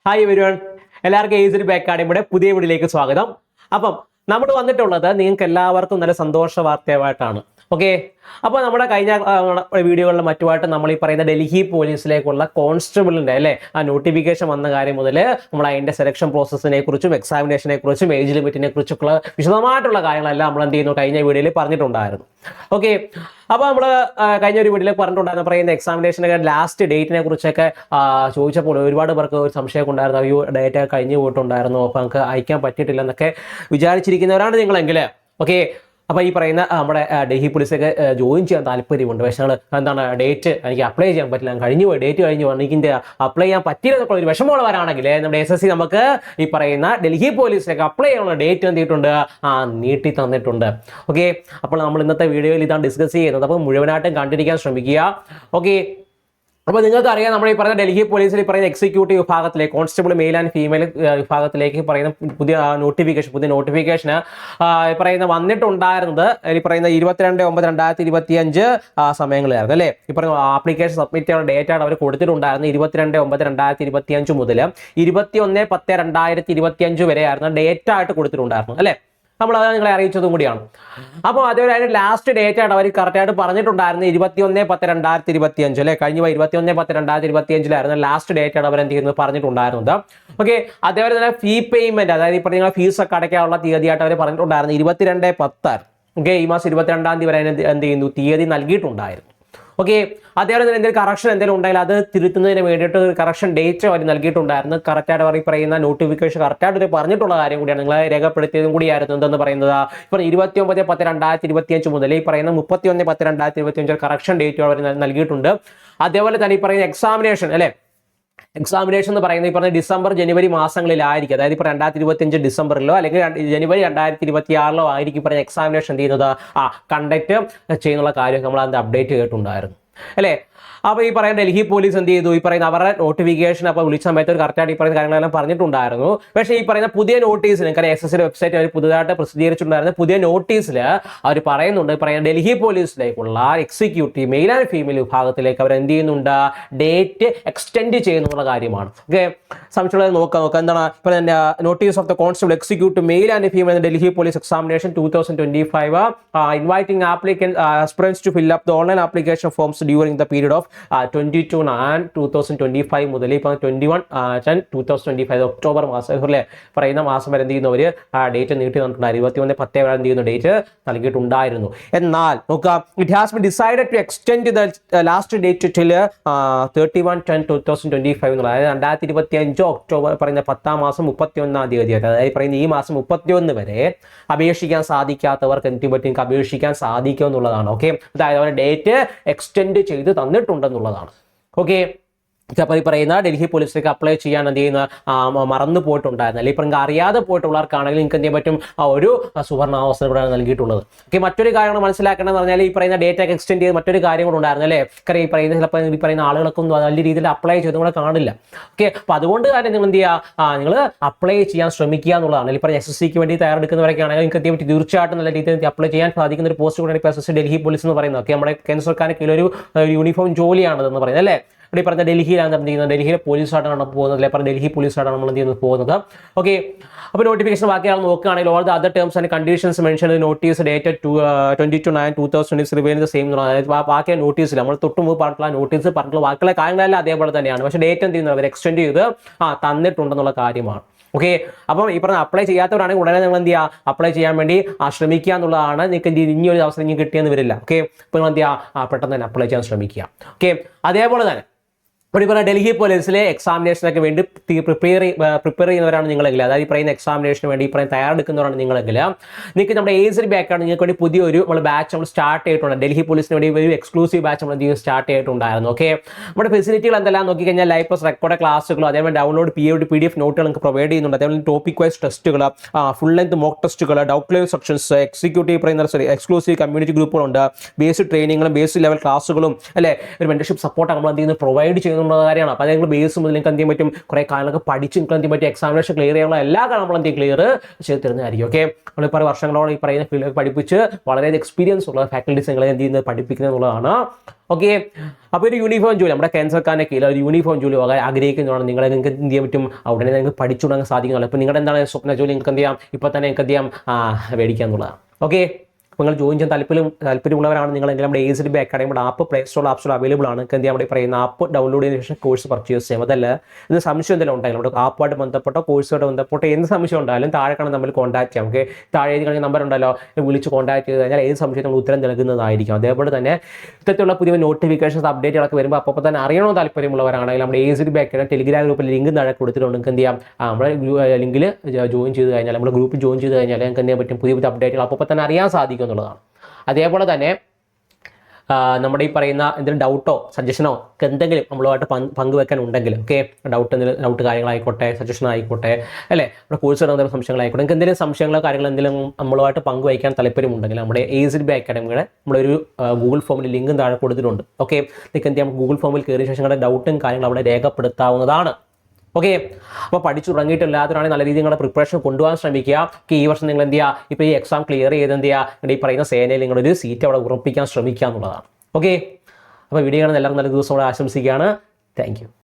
Hi everyone, എല്ലാവർക്കും ഏസരി അക്കാഡമിയുടെ പുതിയ വീഡിയോയിലേക്ക് സ്വാഗതം. അപ്പം നമ്മൾ വന്നിട്ടുള്ളത് നിങ്ങൾക്ക് എല്ലാവർക്കും നല്ല സന്തോഷ വാർത്തയുമായിട്ടാണ്. ഓക്കെ, അപ്പോൾ നമ്മുടെ കഴിഞ്ഞ വീഡിയോകളിലും മറ്റുമായിട്ട് നമ്മൾ ഈ പറയുന്ന ഡൽഹി പോലീസിലേക്കുള്ള കോൺസ്റ്റബിളിൻ്റെ ആ നോട്ടിഫിക്കേഷൻ വന്ന കാര്യം മുതൽ നമ്മൾ അതിൻ്റെ സെലക്ഷൻ പ്രോസസ്സിനെ കുറിച്ചും എക്സാമിനേഷനെ കുറിച്ചും ഏജ് ലിമിറ്റിനെ കുറിച്ചൊക്കെ വിശദമായിട്ടുള്ള കാര്യങ്ങളെല്ലാം നമ്മൾ എന്ത് ചെയ്യുന്നു കഴിഞ്ഞ വീഡിയോയിൽ പറഞ്ഞിട്ടുണ്ടായിരുന്നു. ഓക്കെ, അപ്പോൾ നമ്മൾ കഴിഞ്ഞ ഒരു വീഡിയോയിൽ പറഞ്ഞിട്ടുണ്ടായിരുന്നു പറയുന്ന എക്സാമിനേഷനൊക്കെ ലാസ്റ്റ് ഡേറ്റിനെ കുറിച്ചൊക്കെ ചോദിച്ചപ്പോൾ ഒരുപാട് പേർക്ക് ഒരു സംശയമൊക്കെ ഉണ്ടായിരുന്നു. അയ്യോ, ഡേറ്റ് കഴിഞ്ഞു പോയിട്ടുണ്ടായിരുന്നു, അപ്പോൾ നമുക്ക് അയക്കാൻ പറ്റിയിട്ടില്ല എന്നൊക്കെ വിചാരിച്ചിരിക്കുന്നവരാണ് നിങ്ങളെങ്കിൽ. ഓക്കെ, അപ്പോൾ ഈ പറയുന്ന നമ്മുടെ ഡൽഹി പോലീസൊക്കെ ജോയിൻ ചെയ്യാൻ താല്പര്യമുണ്ട്. പക്ഷേ ഞങ്ങൾ എന്താണ് ഡേറ്റ് എനിക്ക് അപ്ലൈ ചെയ്യാൻ പറ്റില്ല, കഴിഞ്ഞു പോയി, ഡേറ്റ് കഴിഞ്ഞു പോയി, എനിക്ക് അപ്ലൈ ചെയ്യാൻ പറ്റില്ല എന്നൊക്കെ ഒരു വിഷമമുള്ളവരാണെങ്കിൽ നമ്മുടെ SSC നമുക്ക് ഈ പറയുന്ന ഡൽഹി പോലീസിലേക്ക് അപ്ലൈ ചെയ്യാനുള്ള ഡേറ്റ് എന്തിട്ടുണ്ട്, നീട്ടി തന്നിട്ടുണ്ട്. ഓക്കെ, അപ്പോൾ നമ്മൾ ഇന്നത്തെ വീഡിയോയിൽ ഇതാണ് ഡിസ്കസ് ചെയ്യുന്നത്. അപ്പോൾ മുഴുവനായിട്ടും കണ്ടിരിക്കാൻ ശ്രമിക്കുക. ഓക്കെ, അപ്പോൾ നിങ്ങൾക്ക് അറിയാം നമ്മൾ ഈ പറയുന്ന ഡൽഹി പോലീസിൽ ഈ പറയുന്ന എക്സിക്യൂട്ടീവ് വിഭാഗത്തിലേക്ക് കോൺസ്റ്റബിൾ മെയിൽ ആൻഡ് ഫീമെയിൽ വിഭാഗത്തിലേക്ക് പറയുന്ന പുതിയ നോട്ടിഫിക്കേഷന് പറയുന്ന വന്നിട്ടുണ്ടായിരുന്നത് ഈ പറയുന്ന 22/9/2025 സമയങ്ങളിലായിരുന്നു അല്ലേ. ഈ പറയുന്ന ആപ്ലിക്കേഷൻ സബ്മിറ്റ് ചെയ്യാനുള്ള ഡേറ്റ് ആണ് അവർ കൊടുത്തിട്ടുണ്ടായിരുന്നത് 22/9/2025 മുതൽ 21/10/2025 വരെയായിരുന്നു ഡേറ്റ് ആയിട്ട് കൊടുത്തിട്ടുണ്ടായിരുന്നു അല്ലേ. നമ്മൾ അത് നിങ്ങളെ അറിയിച്ചതും കൂടിയാണ്. അപ്പോൾ അതേപോലെ അതിന് ലാസ്റ്റ് ഡേറ്റ് ആയിട്ട് അവർ കറക്റ്റായിട്ട് പറഞ്ഞിട്ടുണ്ടായിരുന്നു 21/10/2025 അല്ലെ. കഴിഞ്ഞ 21/10/2025 ലാസ്റ്റ് ഡേറ്റ് ആണ് അവർ എന്ത് ചെയ്യുന്നത് പറഞ്ഞിട്ടുണ്ടായിരുന്നത്. ഓക്കെ, അതേപോലെ തന്നെ ഫീ പേയ്മെന്റ്, അതായത് ഇപ്പോൾ നിങ്ങൾ ഫീസ് ഒക്കെ അടയ്ക്കാനുള്ള തീയതിയായിട്ട് അവർ പറഞ്ഞിട്ടുണ്ടായിരുന്നു 22/10. ഓക്കെ, ഈ മാസം 22-ാം തീയതി വരെ എന്ത് ചെയ്യുന്നു തീയതി നൽകിയിട്ടുണ്ടായിരുന്നു. ഓക്കെ, അതേപോലെ തന്നെ എന്തെങ്കിലും കറക്ഷൻ എന്തെങ്കിലും ഉണ്ടെങ്കിൽ അത് തിരുത്തുന്നതിന് വേണ്ടിയിട്ട് ഒരു കറക്ഷൻ ഡേറ്റ് അവർ നൽകിയിട്ടുണ്ടായിരുന്നു. കറക്റ്റായിട്ട് അവർ പറയുന്ന നോട്ടിഫിക്കേഷൻ കറക്റ്റായിട്ട് പറഞ്ഞിട്ടുള്ള കാര്യം കൂടിയാണ്, നിങ്ങളെ രേഖപ്പെടുത്തിയതും കൂടിയായിരുന്നു. എന്തെന്ന് പറയുന്നത് ഇപ്പോൾ 29/10/2025 മുതൽ ഈ പറയുന്ന 31/10/2025 കറക്ഷൻ ഡേറ്റ് അവർ നൽകിയിട്ടുണ്ട്. അതേപോലെ തന്നെ ഈ പറയുന്ന എക്സാമിനേഷൻ അല്ലെ, എക്സാമിനേഷൻ എന്ന് പറയുന്നത് ഈ പറഞ്ഞ ഡിസംബർ ജനുവരി മാസങ്ങളിലായിരിക്കും. അതായത് ഇപ്പോൾ 2025 ഡിസംബറിലോ അല്ലെങ്കിൽ ജനുവരി 2026 ആയിരിക്കും പറഞ്ഞ എക്സാമിനേഷൻ ചെയ്യുന്നത് കണ്ടക്ട് ചെയ്യുന്നുള്ള കാര്യം നമ്മൾ അതിൻ്റെ അപ്ഡേറ്റ് കേട്ടിട്ടുണ്ടായിരുന്നു അല്ലേ. അപ്പോൾ ഈ പറയുന്ന ഡൽഹി പോലീസ് എന്ത് ചെയ്തു, ഈ പറയുന്ന അവരുടെ നോട്ടിഫിക്കേഷൻ അപ്പോൾ വിളിച്ച സമയത്ത് ഒരു കറക്റ്റായിട്ട് ഈ പറയുന്ന കാര്യങ്ങളെല്ലാം പറഞ്ഞിട്ടുണ്ടായിരുന്നു. പക്ഷേ ഈ പറയുന്ന പുതിയ നോട്ടീസിൽ നിങ്ങൾക്ക് SSC വെബ്സൈറ്റ് അവർ പുതുതായിട്ട് പ്രസിദ്ധീകരിച്ചിട്ടുണ്ടായിരുന്നു. പുതിയ നോട്ടീസിൽ അവർ പറയുന്നുണ്ട് പറയുന്ന ഡൽഹി പോലീസിലേക്കുള്ള എക്സിക്യൂട്ടീവ് മെയിൽ ആൻഡ് ഫീമെയിൽ വിഭാഗത്തിലേക്ക് അവർ എന്ത് ചെയ്യുന്നുണ്ട്, ഡേറ്റ് എക്സ്റ്റെൻഡ് ചെയ്യുന്നുള്ള കാര്യമാണ്. ഓക്കെ, സംശയമുള്ളത് നോക്കാം. എന്താണ് ഇപ്പോൾ notice of the constable executive male and female Delhi police examination 2025 inviting aspirants to fill up the online application forms during the period of 22/9/2025 മുതൽ ഇപ്പോൾ 21/10/2025 ഒക്ടോബർ മാസം അല്ലേ പറയുന്ന മാസം വരെ എന്ത് ചെയ്യുന്നവർ ഡേറ്റ് നീട്ടി തന്നിട്ടുണ്ടായിരുന്നു. 21/10 വരെ എന്ത് ചെയ്യുന്നു ഡേറ്റ് നൽകിയിട്ടുണ്ടായിരുന്നു. എന്നാൽ നോക്കാം, it has been decided to extend the last date till 31/10/2025 എന്നുള്ളത്, അതായത് 2025 ഒക്ടോബർ പറയുന്ന 10-ാം മാസം 31-ാം തീയതി, അതായത് പറയുന്ന ഈ മാസം 31 വരെ അപേക്ഷിക്കാൻ സാധിക്കാത്തവർക്ക് എന്ത് പറ്റും, അപേക്ഷിക്കാൻ സാധിക്കും എന്നുള്ളതാണ്. ഓക്കെ, അതായത് അവർ ഡേറ്റ് എക്സ്റ്റെൻഡ് ചെയ്ത് തന്നിട്ടുണ്ടെന്നുള്ളതാണ്. ഓക്കെ, അപ്പോൾ ഈ പറയുന്ന ഡൽഹി പോലീസിലേക്ക് അപ്ലൈ ചെയ്യാൻ എന്ത് ചെയ്യുന്ന മറന്നു പോയിട്ടുണ്ടായിരുന്നു അല്ലെങ്കിൽ ഇപ്പം അറിയാതെ പോയിട്ടുള്ളവർക്കാണെങ്കിൽ നിങ്ങൾക്ക് എന്ത് ചെയ്യാൻ പറ്റും, ഒരു സുവർണാവസരം കൂടെ നൽകിയിട്ടുള്ളത്. ഓക്കെ, മറ്റൊരു കാര്യം മനസ്സിലാക്കണമെന്ന് പറഞ്ഞാൽ ഈ പറയുന്ന ഡേറ്റ് എക്സ്റ്റെൻഡ് ചെയ്ത് മറ്റൊരു കാര്യം കൂടെ ഉണ്ടായിരുന്നു അല്ലേ. കാരണം ഈ പറയുന്ന ചിലപ്പോൾ ഈ പറയുന്ന ആളുകൾക്കൊന്നും വലിയ രീതിയിൽ അപ്ലൈ ചെയ്തും കൂടെ കാണില്ല. ഓക്കെ, അപ്പോൾ അതുകൊണ്ട് കാര്യം നിങ്ങൾ എന്ത് ചെയ്യുക, നിങ്ങൾ അപ്ലൈ ചെയ്യാൻ ശ്രമിക്കുക എന്നുള്ളതാണ്. ഈ പറഞ്ഞ SSCക്ക് വേണ്ടി തയ്യാറെടുക്കുന്നവരൊക്കെ ആണെങ്കിൽ നിങ്ങൾക്ക് എന്ത് ചെയ്യാൻ പറ്റും, തീർച്ചയായിട്ടും നല്ല രീതിയിൽ അപ്ലൈ ചെയ്യാൻ സാധിക്കുന്ന ഒരു പോസ്റ്റ് കൂടെ ഇപ്പോൾ SSC ഡൽഹി പോലീസ് എന്ന് പറയുന്നത്. ഓക്കെ, നമ്മുടെ കേന്ദ്ര സർക്കാരിന് കീഴിലൊരു യൂണിഫോം ജോലിയാണെന്ന് പറയുന്നത് അല്ലേ. ഇവിടെ പറഞ്ഞ ഡൽഹിയിലാണ് എന്ത് ചെയ്യുന്നത്, ഡൽഹിയിലെ പോലീസായിട്ടാണ് പോകുന്നത് അല്ലെ, പറഞ്ഞ ഡൽഹി പോലീസായിട്ടാണ് നമ്മൾ എന്ത് ചെയ്യുന്നത് പോകുന്നത്. ഓക്കെ, അപ്പോൾ നോട്ടിഫിക്കേഷൻ ബാക്കിയാൾ നോക്കുകയാണെങ്കിൽ all the other terms and conditions mention notice date 22/9/2026 same. അതായത് ബാക്കിയ നോട്ടീസിൽ നമ്മൾ തൊട്ടുമുമ്പ് പറഞ്ഞിട്ടുള്ള നോട്ടീസ് പറഞ്ഞിട്ടുള്ള ബാക്കിയുള്ള കാര്യങ്ങളെല്ലാം അതേപോലെ തന്നെയാണ്. പക്ഷേ ഡേറ്റ് എന്ത് ചെയ്യുന്നത് അവർ എക്സ്റ്റെൻഡ് ചെയ്ത് തന്നിട്ടുണ്ടെന്നുള്ള കാര്യമാണ്. ഓക്കെ, അപ്പം ഈ പറഞ്ഞ അപ്ലൈ ചെയ്യാത്തവരാണെങ്കിൽ ഉടനെ നിങ്ങൾ എന്ത് ചെയ്യുക, അപ്ലൈ ചെയ്യാൻ വേണ്ടി ശ്രമിക്കുക എന്നുള്ളതാണ്. നിങ്ങൾക്ക് ഇനിയൊരു അവസരം ഇനി കിട്ടിയെന്ന് വരില്ല. ഓക്കെ, ഇപ്പോൾ നിങ്ങൾ എന്ത് ചെയ്യുക, പെട്ടെന്ന് തന്നെ അപ്ലൈ ചെയ്യാൻ ശ്രമിക്കുക. ഓക്കെ, അതേപോലെ തന്നെ ഇവിടെ പറയുന്ന ഡൽഹി പോലീസിലെ എക്സാമിനേഷനൊക്കെ വേണ്ടി പ്രിപ്പയർ ചെയ്യുന്നവരാണ് നിങ്ങളെങ്കിൽ, അതായത് ഈ പറയുന്ന എക്സാമിനേഷന് വേണ്ടി ഈ പറയുന്ന തയ്യാറെടുക്കുന്നവരാണ് നിങ്ങളെങ്കിൽ നിങ്ങൾക്ക് നമ്മുടെ ഏസരി ബാക്കാണ് നിങ്ങൾക്ക് വേണ്ടി പുതിയൊരു ബാച്ച് നമ്മൾ സ്റ്റാർട്ട് ചെയ്തിട്ടുണ്ട്. ഡൽഹി പോലീസിന് വേണ്ടി ഒരു എക്സ്ക്ലൂസീവ് ബാച്ച് നമ്മൾ സ്റ്റാർട്ട് ചെയ്തിട്ടുണ്ടായിരുന്നു. ഓക്കെ, നമ്മുടെ ഫെസിലിറ്റികൾ എന്തെല്ലാം നോക്കിക്കഴിഞ്ഞാൽ ലൈവ് പ്ലസ് റെക്കോർഡ് ക്ലാസ്സുകളും അതേപോലെ ഡൗൺലോഡ് PDF നോട്ടുകൾ നിങ്ങൾക്ക് പ്രൊവൈഡ് ചെയ്യുന്നുണ്ട്. അതേപോലെ ടോപ്പിക് വൈസ് ടെസ്റ്റുകൾ, ഫുൾ ലെങ്ത് മോക്ക് ടെസ്റ്റുകൾ, doubt clear sections, exclusive community ഗ്രൂപ്പുകളുണ്ട്, ബേസിക് ട്രെയിനിങ്ങുകളും ബേസിക് ലെവൽ ക്ലാസ്സുകളും അല്ലെ, ഒരു മെന്റർഷിപ്പ് സപ്പോർട്ട് നമ്മൾ എന്ത് ചെയ്യുന്നത് പ്രൊവൈഡ് ചെയ്യുന്ന എന്നുള്ള കാര്യമാണ്. അപ്പോൾ നിങ്ങൾ ബേസ് മുതൽ നിങ്ങൾക്ക് എന്ത് ചെയ്യാൻ പറ്റും, കുറേ കാര്യങ്ങളൊക്കെ പഠിച്ച് നിങ്ങൾക്ക് എന്ത് ചെയ്യാൻ പറ്റും, എക്സാമിനേഷൻ ക്ലിയർ ചെയ്യാനുള്ള എല്ലാ കാര്യങ്ങളും നമ്മൾ എന്ത് ചെയ്യും ക്ലിയർ ചെയ്ത് തരുന്നതായിരിക്കും. ഓക്കെ, നമ്മളിപ്പോൾ വർഷങ്ങളോളം ഈ പറയുന്ന ഫീൽഡിൽ പഠിപ്പിച്ച് വളരെ എക്സ്പീരിയൻസ് ഉള്ള ഫാക്കൽറ്റീസ് നിങ്ങളെ എന്ത് ചെയ്യുന്നത് പഠിപ്പിക്കുന്നത് എന്നുള്ളതാണ്. ഓക്കെ, അപ്പോൾ ഒരു യൂണിഫോം ജോലി നമ്മുടെ ക്യാൻസർക്കാരൻ്റെ കീഴിൽ ഒരു യൂണിഫോം ജോലി ആഗ്രഹിക്കുന്നതാണ് നിങ്ങൾക്ക് എന്ത് ചെയ്യാൻ പറ്റും, അവിടെ നിങ്ങൾക്ക് പഠിച്ചു തുടങ്ങാൻ സാധിക്കുന്നതാണ്. ഇപ്പോൾ നിങ്ങളുടെ എന്താണ് സ്വപ്ന ജോലി നിങ്ങൾക്ക് എന്ത് ചെയ്യാം, ഇപ്പോൾ തന്നെ നിങ്ങൾക്ക് എന്ത് ചെയ്യാം മേടിക്കുക എന്നുള്ളതാണ്. ഓക്കെ, നിങ്ങൾ ജോയിൻ ചെയ്യാൻ താല്പര്യമുള്ളവരാണ് നിങ്ങളെങ്കിൽ നമ്മുടെ AZB അക്കാഡമിയുടെ app play store app store available ആണ്. നിങ്ങൾക്ക് എന്ത് ചെയ്യാം, അവിടെ പറയുന്ന ആപ്പ് ഡൗൺലോഡ് ചെയ്തതിനു ശേഷം കോഴ്സ് പർച്ചേസ് ചെയ്യാം. അതല്ല ഇത് സംശയം എന്തെങ്കിലും ഉണ്ടെങ്കിൽ നമ്മുടെ ആപ്പുമായിട്ട് ബന്ധപ്പെട്ടോ കോഴ്സുമായിട്ട് ബന്ധപ്പെട്ടോ എന്ത് സംശയം ഉണ്ടായാലും താഴെ കാണാൻ നമ്മൾ കോൺടാക്ട് ചെയ്യാം. ഓക്കെ, താഴെ എഴുതി കഴിഞ്ഞ നമ്പർ ഉണ്ടല്ലോ, വിളിച്ച് കോൺടാക്ട് ചെയ്ത് കഴിഞ്ഞാൽ ഏത് സംശയത്തിൽ നമ്മൾ ഉത്തരം നൽകുന്നതായിരിക്കും. അതേപോലെ തന്നെ ഇത്തരത്തിലുള്ള പുതിയ നോട്ടിഫിക്കേഷൻസ് അപ്ഡേറ്റുകളൊക്കെ വരുമ്പോൾ അപ്പോൾ തന്നെ അറിയണമെന്ന് താല്പര്യമുള്ളവരാണെങ്കിൽ നമ്മുടെ AZB അക്കാഡമി ടെലിഗ്രാം ഗ്രൂപ്പിൽ ലിങ്ക് താഴെ കൊടുത്തിട്ടുണ്ട്. നിങ്ങൾക്ക് എന്ത് ചെയ്യാം, നമ്മുടെ ലിങ്കിൽ ജോയിൻ ചെയ്ത് കഴിഞ്ഞാൽ നമ്മുടെ ഗ്രൂപ്പിൽ ജോയിൻ ചെയ്ത് കഴിഞ്ഞാൽ നിങ്ങൾക്ക് എന്ത് ചെയ്യാൻ പറ്റും, പുതിയ അപ്ഡേറ്റുകൾ അപ്പോൾ തന്നെ അറിയാൻ സാധിക്കും എന്നുള്ളതാണ്. അതേപോലെ തന്നെ നമ്മുടെ ഈ പറയുന്ന എന്തെങ്കിലും ഡൗട്ടോ സജഷനോ എന്തെങ്കിലും നമ്മളുമായിട്ട് പങ്കുവെക്കാൻ ഉണ്ടെങ്കിൽ, ഓക്കെ, ഡൗട്ട് കാര്യങ്ങളായിക്കോട്ടെ, സജഷൻ ആയിക്കോട്ടെ, അല്ലേ, നമ്മുടെ കോഴ്സ് എന്തെങ്കിലും സംശയങ്ങളായിക്കോട്ടെ, നിങ്ങൾക്ക് എന്തെങ്കിലും സംശയങ്ങളോ കാര്യങ്ങളോ എന്തെങ്കിലും നമ്മളുമായിട്ട് പങ്കുവയ്ക്കാൻ താല്പര്യമുണ്ടെങ്കിൽ നമ്മുടെ AZB അക്കാഡമിയുടെ നമ്മളൊരു ഗൂഗിൾ ഫോമിൽ ലിങ്കും താഴെ കൊടുത്തിട്ടുണ്ട്. ഓക്കെ, നിങ്ങൾക്ക് എന്ത് ചെയ്യാം, ഗൂഗിൾ ഫോമിൽ കയറിയ ശേഷം നിങ്ങളുടെ ഡൗട്ടും കാര്യങ്ങളും അവിടെ രേഖപ്പെടുത്താവുന്നതാണ്. ഓക്കെ, അപ്പോൾ പഠിച്ചു തുടങ്ങിയിട്ടില്ലാത്തവരാണെങ്കിൽ നല്ല രീതിയിൽ നിങ്ങളുടെ പ്രിപ്പറേഷൻ കൊണ്ടുപോകാൻ ശ്രമിക്കുക. ഈ വർഷം നിങ്ങൾ എന്ത് ചെയ്യുക, ഇപ്പോൾ ഈ എക്സാം ക്ലിയർ ചെയ്ത് എന്ത് ചെയ്യുക, നിങ്ങളുടെ ഈ പറയുന്ന സേനയിൽ നിങ്ങളൊരു സീറ്റ് അവിടെ ഉറപ്പിക്കാൻ ശ്രമിക്കുക എന്നുള്ളതാണ്. ഓക്കെ, അപ്പോൾ വീഡിയോ കാണുന്ന എല്ലാവർക്കും നല്ല ദിവസം കൂടെ ആശംസിക്കുകയാണ്. Thank you.